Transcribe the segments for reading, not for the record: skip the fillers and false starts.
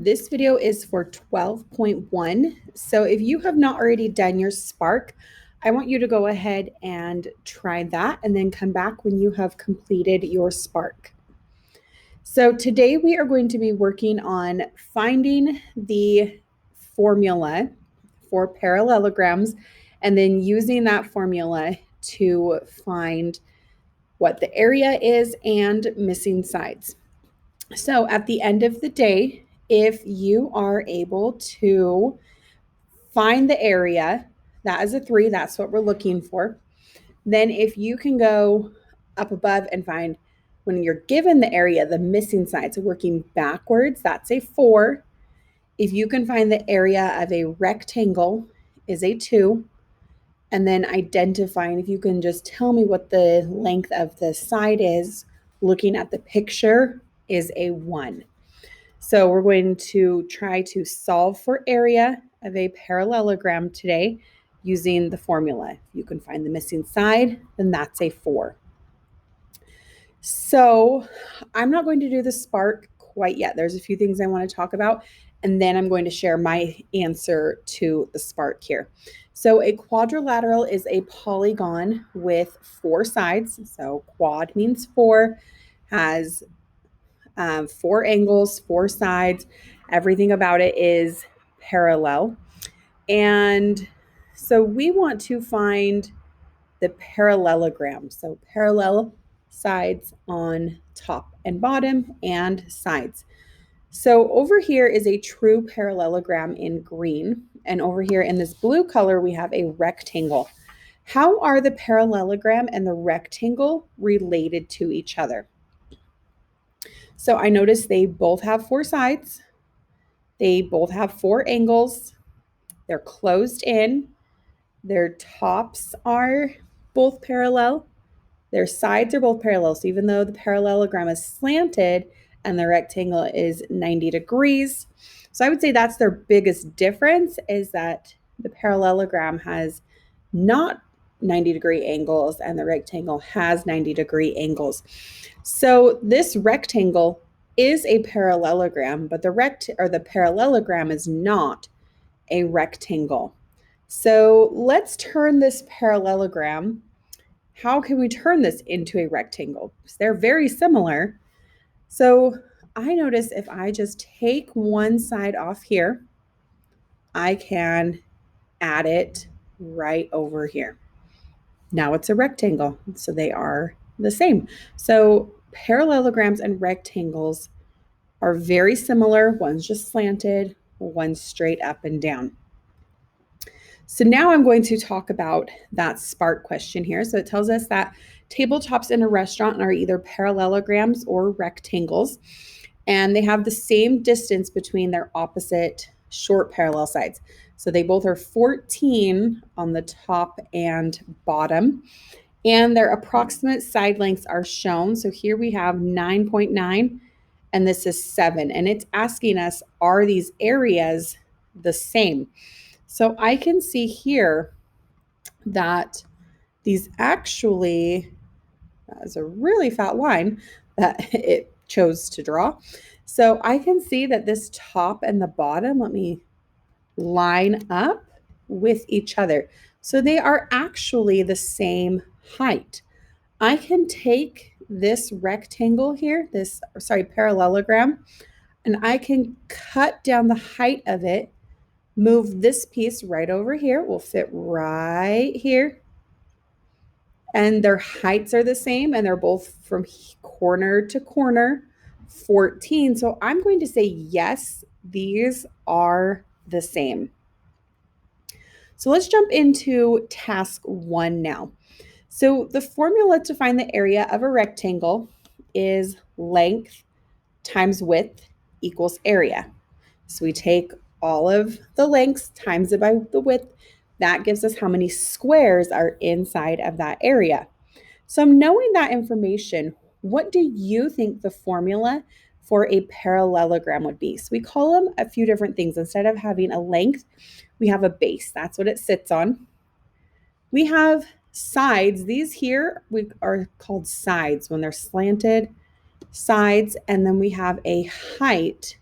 This video is for 12.1. So if you have not already done your Spark, I want you to go ahead and try that and then come back when you have completed your Spark. So today we are going to be working on finding the formula for parallelograms and then using that formula to find what the area is and missing sides. So at the end of the day, if you are able to find the area, that is a 3, that's what we're looking for. Then if you can go up above and find, when you're given the area, the missing side, so working backwards, that's a 4. If you can find the area of a rectangle is a 2. And then identifying, if you can just tell me what the length of the side is, looking at the picture, is a 1. So we're going to try to solve for area of a parallelogram today using the formula. If you can find the missing side, then that's a 4. So I'm not going to do the Spark quite yet. There's a few things I want to talk about, and then I'm going to share my answer to the Spark here. So a quadrilateral is a polygon with 4 sides. So quad means 4, has 4 angles, 4 sides. Everything about it is parallel. And so we want to find the parallelogram. So parallel sides on top and bottom and sides. So over here is a true parallelogram in green. And over here in this blue color, we have a rectangle. How are the parallelogram and the rectangle related to each other? So I noticed they both have 4 sides. They both have 4 angles. They're closed in. Their tops are both parallel. Their sides are both parallel. So even though the parallelogram is slanted and the rectangle is 90 degrees. So I would say that's their biggest difference, is that the parallelogram has not 90-degree angles and the rectangle has 90-degree angles. So this rectangle is a parallelogram, but the parallelogram is not a rectangle. So let's turn this parallelogram. How can we turn this into a rectangle? They're very similar. So I notice if I just take one side off here, I can add it right over here. Now it's a rectangle, so they are the same. So parallelograms and rectangles are very similar. One's just slanted, one's straight up and down. So now I'm going to talk about that Spark question here. So it tells us that tabletops in a restaurant are either parallelograms or rectangles, and they have the same distance between their opposite short parallel sides. So they both are 14 on the top and bottom, and their approximate side lengths are shown. So here we have 9.9, and this is 7, and it's asking us, are these areas the same? So I can see here that these actually, that is a really fat line that it chose to draw. So I can see that this top and the bottom, let me line up with each other. So they are actually the same height. I can take this rectangle here, parallelogram, and I can cut down the height of it, move this piece right over here. Will fit right here. And their heights are the same, and they're both from corner to corner, 14. So I'm going to say yes, these are the same. So let's jump into task 1 now. So the formula to find the area of a rectangle is length times width equals area. So we take all of the lengths times it by the width. That gives us how many squares are inside of that area. So knowing that information, what do you think the formula for a parallelogram would be? So we call them a few different things. Instead of having a length, we have a base. That's what it sits on. We have sides. These here are called sides when they're slanted sides. And then we have a height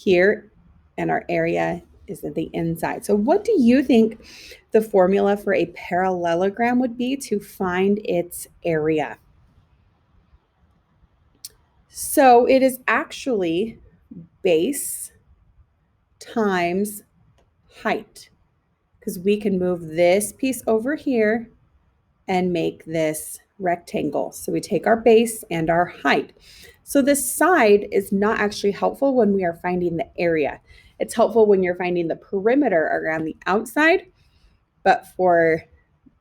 here, and our area is at the inside. So what do you think the formula for a parallelogram would be to find its area? So it is actually base times height, because we can move this piece over here and make this rectangle. So we take our base and our height. So this side is not actually helpful when we are finding the area. It's helpful when you're finding the perimeter around the outside, but for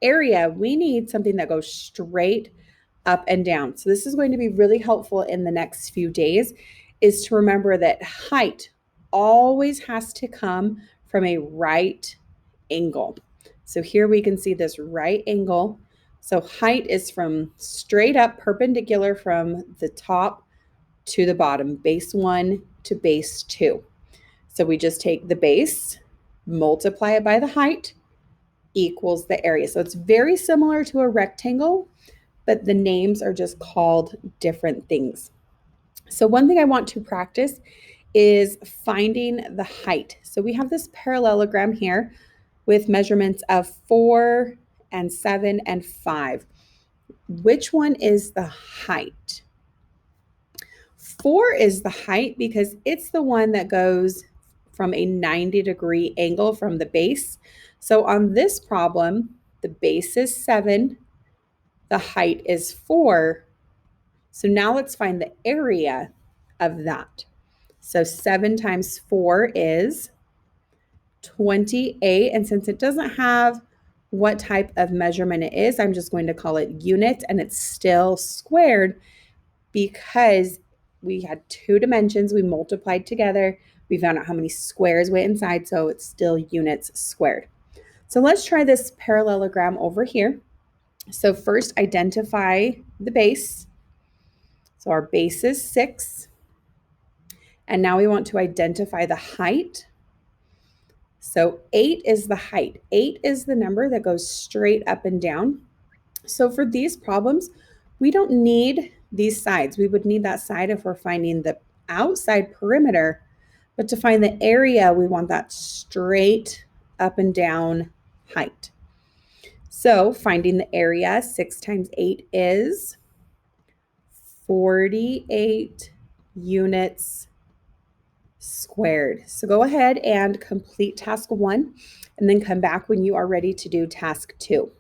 area, we need something that goes straight up and down. So this is going to be really helpful in the next few days, is to remember that height always has to come from a right angle. So here we can see this right angle. So height is from straight up perpendicular from the top to the bottom, base 1 to base 2. So we just take the base, multiply it by the height, equals the area. So it's very similar to a rectangle, but the names are just called different things. So one thing I want to practice is finding the height. So we have this parallelogram here with measurements of 4 and 7 and 5. Which one is the height? 4 is the height because it's the one that goes from a 90-degree angle from the base. So on this problem, the base is 7, the height is 4. So now let's find the area of that. So 7 times 4 is 28. And since it doesn't have what type of measurement it is, I'm just going to call it unit, and it's still squared because we had 2 dimensions. We multiplied together. We found out how many squares went inside, so it's still units squared. So let's try this parallelogram over here. So first, identify the base. So our base is 6. And now we want to identify the height. So 8 is the height. 8 is the number that goes straight up and down. So for these problems, we don't need these sides. We would need that side if we're finding the outside perimeter, but to find the area, we want that straight up and down height. So finding the area, 6 times 8 is 48 units squared. So go ahead and complete task 1 and then come back when you are ready to do task 2.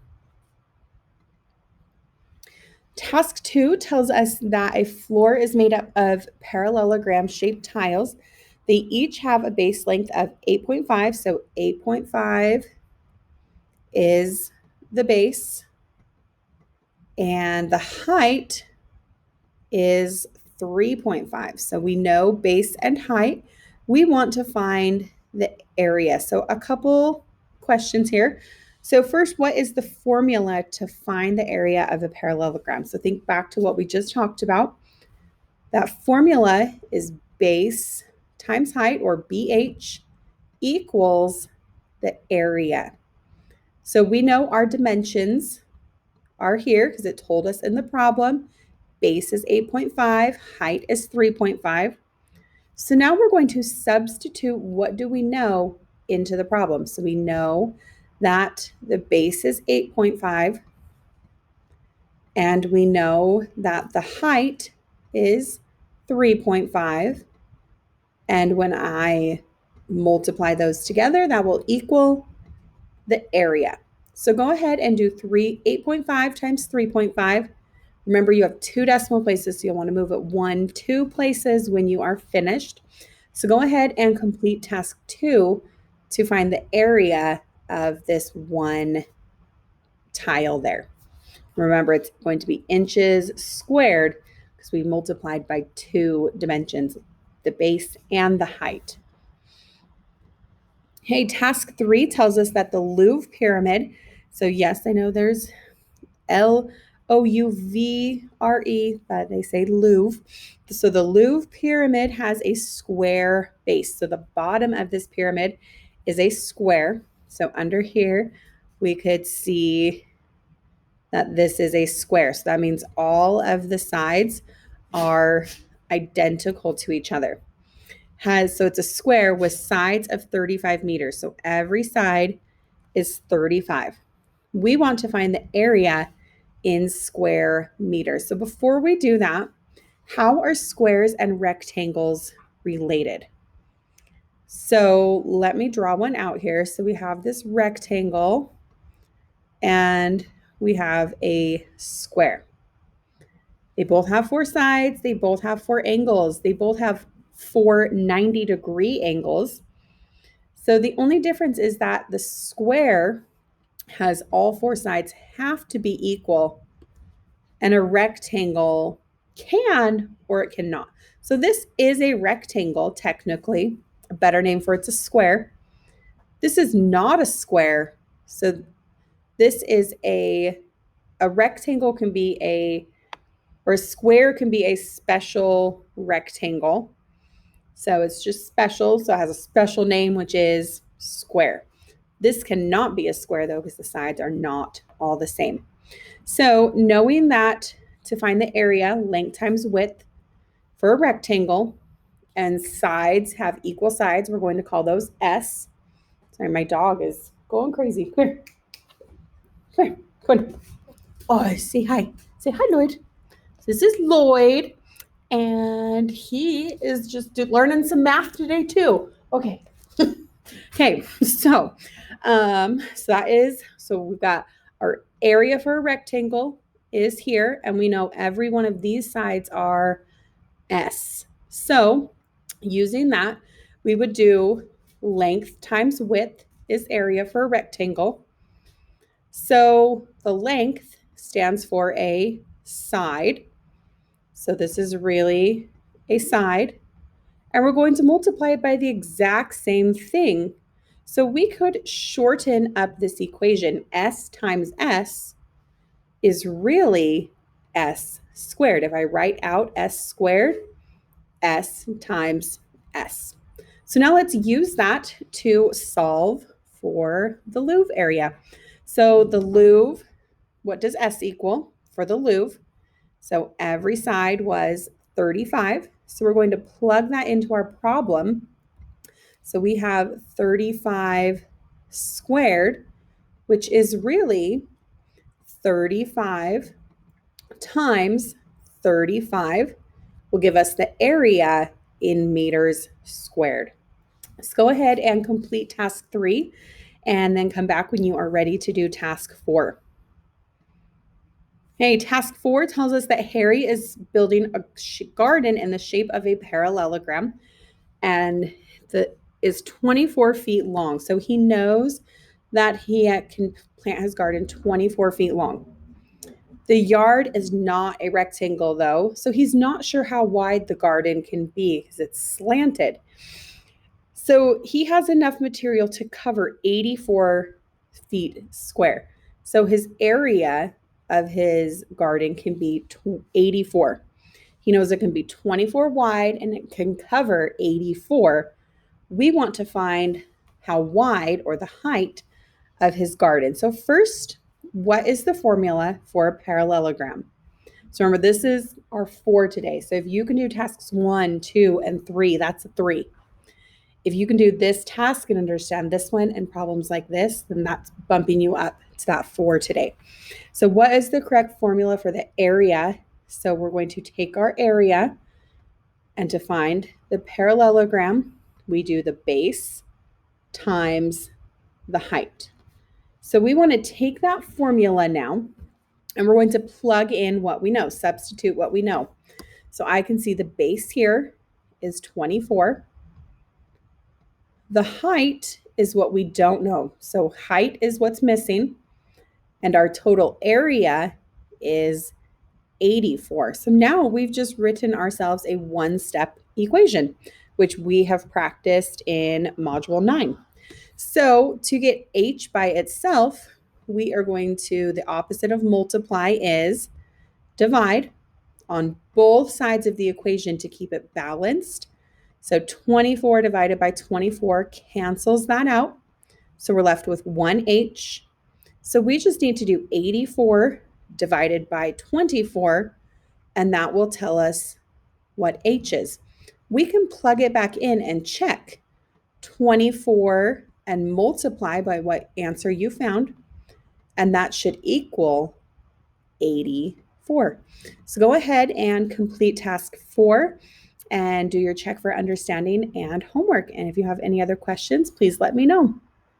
Task 2 tells us that a floor is made up of parallelogram shaped tiles. They each have a base length of 8.5. So 8.5 is the base, and the height is 3.5. So we know base and height. We want to find the area. So a couple questions here. So first, what is the formula to find the area of a parallelogram? So think back to what we just talked about. That formula is base times height, or BH, equals the area. So we know our dimensions are here because it told us in the problem. Base is 8.5, height is 3.5. So now we're going to substitute what do we know into the problem. So we know that the base is 8.5, and we know that the height is 3.5. And when I multiply those together, that will equal the area. So go ahead and do 8.5 times 3.5. Remember, you have 2 decimal places, so you'll want to move it 1, 2 places when you are finished. So go ahead and complete task 2 to find the area of this one tile there. Remember, it's going to be inches squared because we multiplied by 2 dimensions, the base and the height. Hey, task 3 tells us that the Louvre pyramid, so yes, I know there's Louvre, but they say Louvre. So the Louvre pyramid has a square base. So the bottom of this pyramid is a square. So under here, we could see that this is a square. So that means all of the sides are identical to each other. so it's a square with sides of 35 meters. So every side is 35. We want to find the area in square meters. So before we do that, how are squares and rectangles related? So let me draw one out here. So we have this rectangle and we have a square. They both have four sides. They both have four angles. They both have four 90-degree angles. So the only difference is that the square has all four sides have to be equal, and a rectangle can or it cannot. So this is a rectangle, technically. A better name for it's a square. This is not a square. So this is a rectangle can be or a square can be a special rectangle. So it's just special. So it has a special name, which is square. This cannot be a square though, because the sides are not all the same. So knowing that to find the area, length times width for a rectangle, and sides have equal sides, we're going to call those S. Sorry, my dog is going crazy. Come here. Come here. Come on. Oh, say hi. Say hi, Lloyd. This is Lloyd, and he is just learning some math today too. Okay. Okay, so we've got our area for a rectangle is here, and we know every one of these sides are S. So using that, we would do length times width is area for a rectangle. So the length stands for a side. So this is really a side. And we're going to multiply it by the exact same thing. So we could shorten up this equation. S times S is really S squared. If I write out S squared, S times S. So now let's use that to solve for the Louvre area. So the Louvre, what does S equal for the Louvre? So every side was 35. So we're going to plug that into our problem. So we have 35 squared, which is really 35 times 35 will give us the area in meters squared. Let's go ahead and complete task 3 and then come back when you are ready to do task 4. Okay, task 4 tells us that Harry is building a garden in the shape of a parallelogram, and is 24 feet long. So he knows that he can plant his garden 24 feet long. The yard is not a rectangle though, so he's not sure how wide the garden can be because it's slanted. So he has enough material to cover 84 feet square. So his area of his garden can be 84. He knows it can be 24 wide and it can cover 84. We want to find how wide or the height of his garden. So first, what is the formula for a parallelogram? So remember, this is our 4 today. So if you can do tasks 1, 2, and 3, that's a 3. If you can do this task and understand this one and problems like this, then that's bumping you up to that 4 today. So what is the correct formula for the area? So we're going to take our area, and to find the parallelogram, we do the base times the height. So we want to take that formula now, and we're going to plug in what we know, substitute what we know. So I can see the base here is 24. The height is what we don't know. So height is what's missing, and our total area is 84. So now we've just written ourselves a one-step equation, which we have practiced in Module 9. So to get h by itself, we are going to, the opposite of multiply is divide on both sides of the equation to keep it balanced. So 24 divided by 24 cancels that out. So we're left with 1h. So we just need to do 84 divided by 24, and that will tell us what h is. we can plug it back in and check 24 and multiply by what answer you found, and that should equal 84. So go ahead and complete task 4 and do your check for understanding and homework. And if you have any other questions, please let me know.